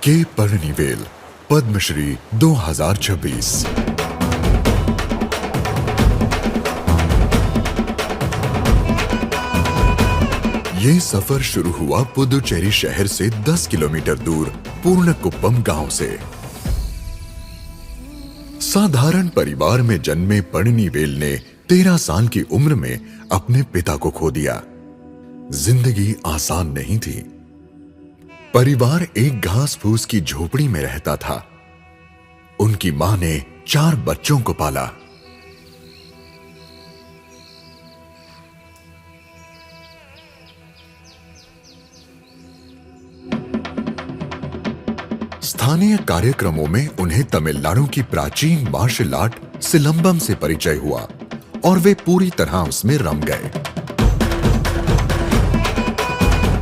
के पळनीवेल पद्मश्री 2026। ये सफर शुरू हुआ पुदुचेरी शहर से 10 किलोमीटर दूर पूर्णकुप्पम गांव से। साधारण परिवार में जन्मे पळनीवेल ने 13 साल की उम्र में अपने पिता को खो दिया। जिंदगी आसान नहीं थी। परिवार एक घास फूस की झोपड़ी में रहता था। उनकी मां ने 4 बच्चों को पाला। स्थानीय कार्यक्रमों में उन्हें तमिलनाडु की प्राचीन मार्शल आर्ट सिलंबम से परिचय हुआ और वे पूरी तरह उसमें रम गए।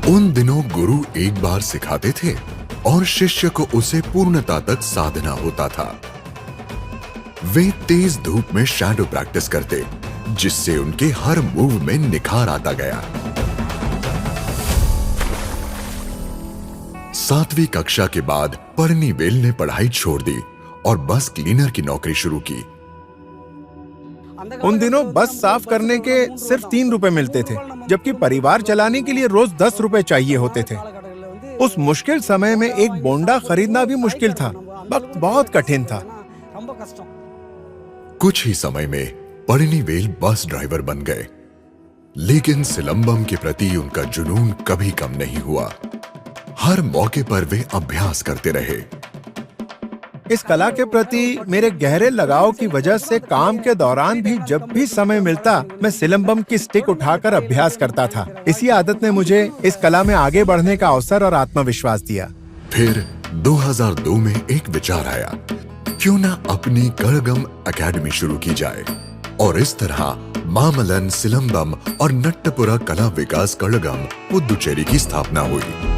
उन दिनों गुरु एक बार सिखाते थे और शिष्य को उसे पूर्णता तक साधना होता था। वे तेज धूप में शैडो प्रैक्टिस करते, जिससे उनके हर मूव में निखार आता गया। 7वीं कक्षा के बाद पळनीवेल ने पढ़ाई छोड़ दी और बस क्लीनर की नौकरी शुरू की। उन दिनों बस साफ करने के सिर्फ 3 रुपए मिलते थे, जबकि परिवार चलाने के लिए रोज 10 रुपए चाहिए होते थे। उस मुश्किल समय में एक बोंडा खरीदना भी मुश्किल था। वक्त बहुत कठिन था। कुछ ही समय में पळनीवेल बस ड्राइवर बन गए, लेकिन सिलंबम के प्रति उनका जुनून कभी कम नहीं हुआ। हर मौके पर वे अभ्यास करते रहे। इस कला के प्रति मेरे गहरे लगाव की वजह से काम के दौरान भी जब भी समय मिलता मैं सिलंबम की स्टिक उठाकर अभ्यास करता था। इसी आदत ने मुझे इस कला में आगे बढ़ने का अवसर और आत्मविश्वास दिया। फिर 2002 में एक विचार आया, क्यों ना अपनी कळगम एकेडमी शुरू की जाए, और इस तरह मामलन सिलंबम और नट्टपुरा कला विकास कळगम पुदुचेरी की स्थापना हुई।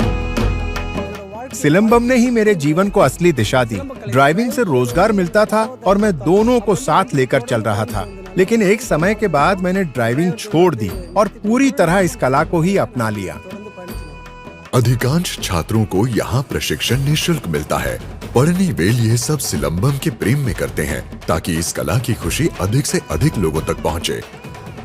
सिलंबम ने ही मेरे जीवन को असली दिशा दी। ड्राइविंग से रोजगार मिलता था और मैं दोनों को साथ लेकर चल रहा था। लेकिन एक समय के बाद मैंने ड्राइविंग छोड़ दी और पूरी तरह इस कला को ही अपना लिया। अधिकांश छात्रों को यहाँ प्रशिक्षण निःशुल्क मिलता है। पळनीवेल ये सब सिलंबम के प्रेम में करते हैं ताकि इस कला की खुशी अधिक से अधिक लोगों तक पहुँचे।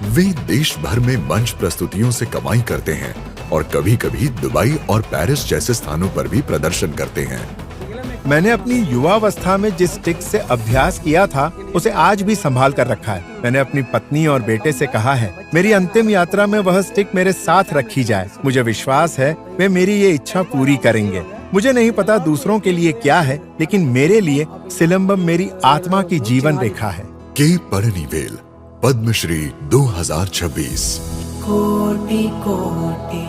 वे देश भर में मंच प्रस्तुतियों से कमाई करते हैं और कभी कभी दुबई और पेरिस जैसे स्थानों पर भी प्रदर्शन करते हैं। मैंने अपनी युवावस्था में जिस स्टिक से अभ्यास किया था उसे आज भी संभाल कर रखा है। मैंने अपनी पत्नी और बेटे से कहा है मेरी अंतिम यात्रा में वह स्टिक मेरे साथ रखी जाए। मुझे विश्वास है वे मेरी ये इच्छा पूरी करेंगे। मुझे नहीं पता दूसरों के लिए क्या है, लेकिन मेरे लिए सिलंबम मेरी आत्मा की जीवन रेखा है। के पळनीवेल पद्मश्री 2026। कोटि कोटि